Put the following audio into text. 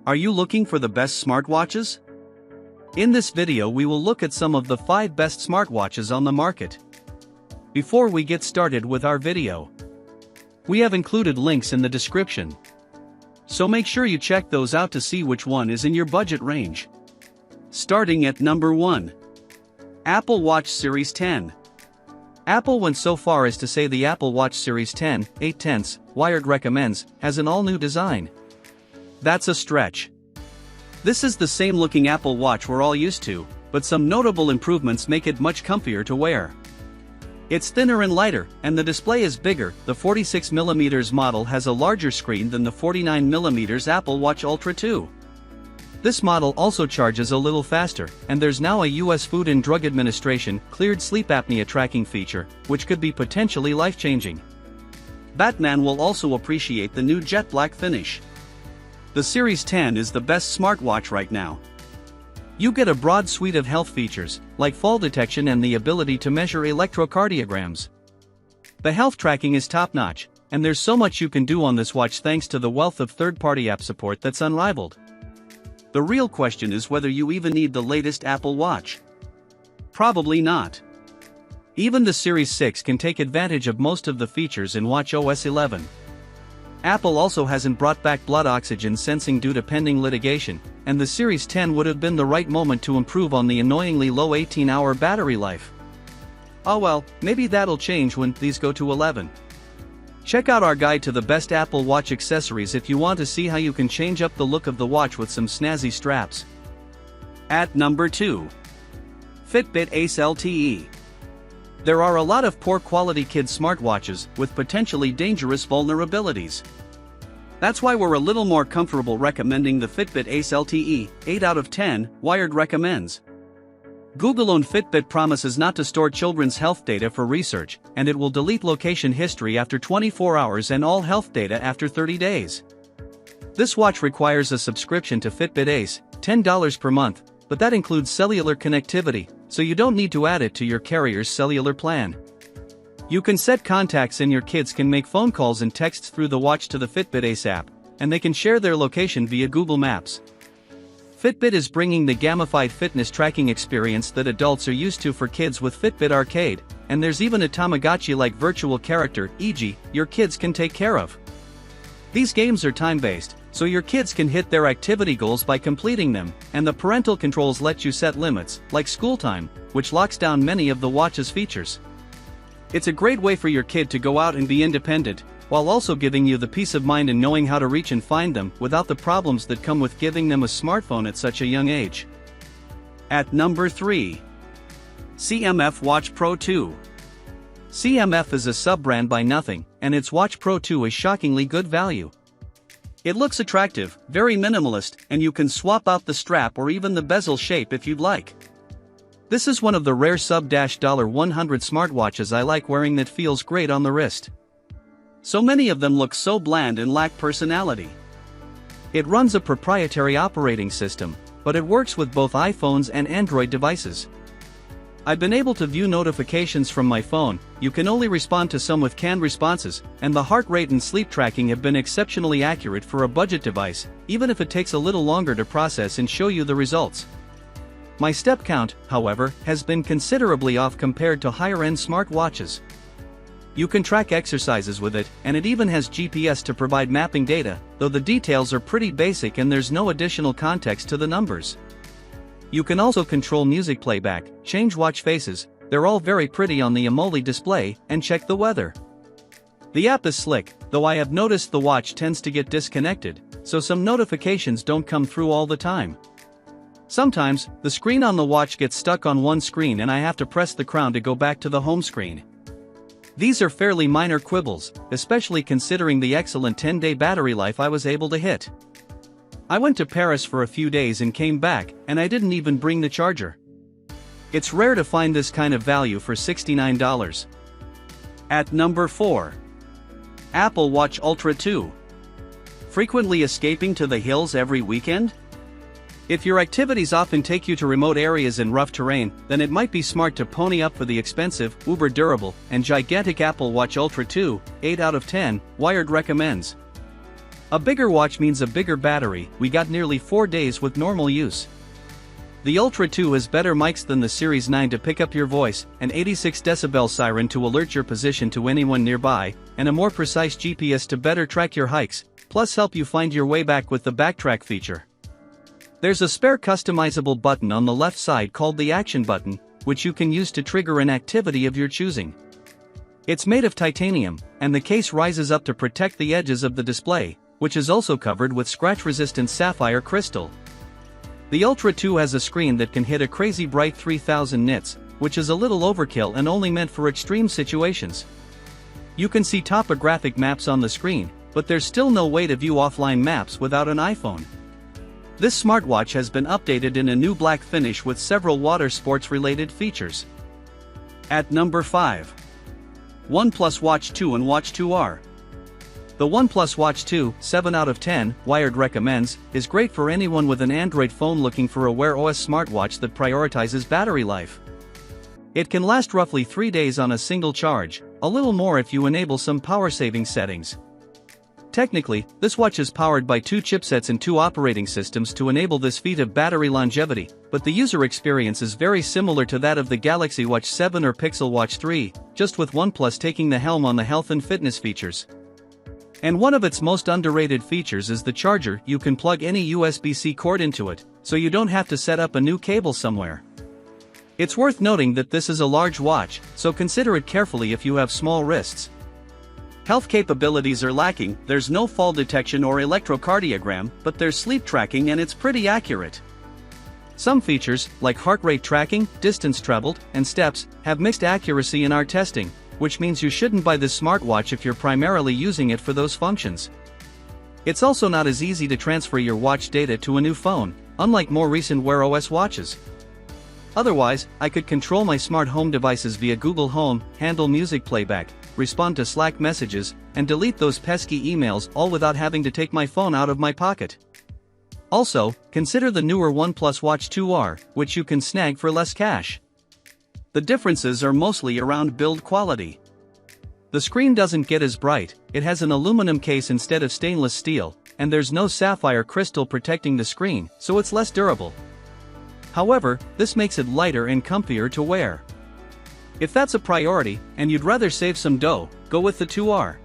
Are you looking for the best smartwatches? In this video we will look at some of the 5 best smartwatches on the market. Before we get started with our video, we have included links in the description. So make sure you check those out to see which one is in your budget range. Starting at number 1. Apple Watch Series 10. Apple went so far as to say the Apple Watch Series 10, 8/10, Wired recommends, has an all-new design. That's a stretch. This is the same looking Apple Watch we're all used to, but some notable improvements make it much comfier to wear. It's thinner and lighter, and the display is bigger. The 46mm model has a larger screen than the 49mm Apple Watch Ultra 2. This model also charges a little faster, and there's now a US Food and Drug Administration cleared sleep apnea tracking feature, which could be potentially life-changing. Batman will also appreciate the new jet black finish. The Series 10 is the best smartwatch right now. You get a broad suite of health features, like fall detection and the ability to measure electrocardiograms. The health tracking is top-notch, and there's so much you can do on this watch thanks to the wealth of third-party app support that's unrivaled. The real question is whether you even need the latest Apple Watch. Probably not. Even the Series 6 can take advantage of most of the features in watchOS 11. Apple also hasn't brought back blood oxygen sensing due to pending litigation, and the Series 10 would have been the right moment to improve on the annoyingly low 18-hour battery life. Oh well, maybe that'll change when these go to 11. Check out our guide to the best Apple Watch accessories if you want to see how you can change up the look of the watch with some snazzy straps. At number 2. Fitbit Ace LTE. There are a lot of poor quality kids smartwatches with potentially dangerous vulnerabilities. That's why we're a little more comfortable recommending the Fitbit Ace LTE, 8 out of 10, Wired recommends. Google-owned Fitbit promises not to store children's health data for research, and it will delete location history after 24 hours and all health data after 30 days. This watch requires a subscription to Fitbit Ace, $10 per month, but that includes cellular connectivity, so you don't need to add it to your carrier's cellular plan. You can set contacts and your kids can make phone calls and texts through the watch to the Fitbit Ace app, and they can share their location via Google Maps. Fitbit is bringing the gamified fitness tracking experience that adults are used to for kids with Fitbit Arcade, and there's even a Tamagotchi-like virtual character, e.g., your kids can take care of. These games are time-based, so your kids can hit their activity goals by completing them, and the parental controls let you set limits, like school time, which locks down many of the watch's features. It's a great way for your kid to go out and be independent, while also giving you the peace of mind in knowing how to reach and find them without the problems that come with giving them a smartphone at such a young age. At number 3. CMF Watch Pro 2. CMF is a sub-brand by Nothing, and its Watch Pro 2 is shockingly good value. It looks attractive, very minimalist, and you can swap out the strap or even the bezel shape if you'd like. This is one of the rare sub-$100 smartwatches I like wearing that feels great on the wrist. So many of them look so bland and lack personality. It runs a proprietary operating system, but it works with both iPhones and Android devices. I've been able to view notifications from my phone. You can only respond to some with canned responses, and the heart rate and sleep tracking have been exceptionally accurate for a budget device, even if it takes a little longer to process and show you the results. My step count, however, has been considerably off compared to higher-end smartwatches. You can track exercises with it, and it even has GPS to provide mapping data, though the details are pretty basic and there's no additional context to the numbers. You can also control music playback, change watch faces, they're all very pretty on the AMOLED display, and check the weather. The app is slick, though I have noticed the watch tends to get disconnected, so some notifications don't come through all the time. Sometimes, the screen on the watch gets stuck on one screen and I have to press the crown to go back to the home screen. These are fairly minor quibbles, especially considering the excellent 10-day battery life I was able to hit. I went to Paris for a few days and came back, and I didn't even bring the charger. It's rare to find this kind of value for $69. At number 4. Apple Watch Ultra 2. Frequently escaping to the hills every weekend? If your activities often take you to remote areas and rough terrain, then it might be smart to pony up for the expensive, uber durable, and gigantic Apple Watch Ultra 2, 8 out of 10, Wired recommends. A bigger watch means a bigger battery. We got nearly 4 days with normal use. The Ultra 2 has better mics than the Series 9 to pick up your voice, an 86 decibel siren to alert your position to anyone nearby, and a more precise GPS to better track your hikes, plus help you find your way back with the backtrack feature. There's a spare customizable button on the left side called the action button, which you can use to trigger an activity of your choosing. It's made of titanium, and the case rises up to protect the edges of the display, which is also covered with scratch-resistant sapphire crystal. The Ultra 2 has a screen that can hit a crazy bright 3000 nits, which is a little overkill and only meant for extreme situations. You can see topographic maps on the screen, but there's still no way to view offline maps without an iPhone. This smartwatch has been updated in a new black finish with several water sports related features. At number 5. OnePlus Watch 2 and Watch 2R. The OnePlus Watch 2, 7 out of 10, Wired recommends, is great for anyone with an Android phone looking for a Wear OS smartwatch that prioritizes battery life. It can last roughly 3 days on a single charge, a little more if you enable some power-saving settings. Technically, this watch is powered by 2 chipsets and 2 operating systems to enable this feat of battery longevity, but the user experience is very similar to that of the Galaxy Watch 7 or Pixel Watch 3, just with OnePlus taking the helm on the health and fitness features. And one of its most underrated features is the charger. You can plug any USB-C cord into it, so you don't have to set up a new cable somewhere. It's worth noting that this is a large watch, so consider it carefully if you have small wrists. Health capabilities are lacking. There's no fall detection or electrocardiogram, but there's sleep tracking and it's pretty accurate. Some features, like heart rate tracking, distance traveled, and steps, have mixed accuracy in our testing, which means you shouldn't buy this smartwatch if you're primarily using it for those functions. It's also not as easy to transfer your watch data to a new phone, unlike more recent Wear OS watches. Otherwise, I could control my smart home devices via Google Home, handle music playback, respond to Slack messages, and delete those pesky emails, all without having to take my phone out of my pocket. Also, consider the newer OnePlus Watch 2R, which you can snag for less cash. The differences are mostly around build quality. The screen doesn't get as bright, it has an aluminum case instead of stainless steel, and there's no sapphire crystal protecting the screen, so it's less durable. However, this makes it lighter and comfier to wear. If that's a priority, and you'd rather save some dough, go with the 2R.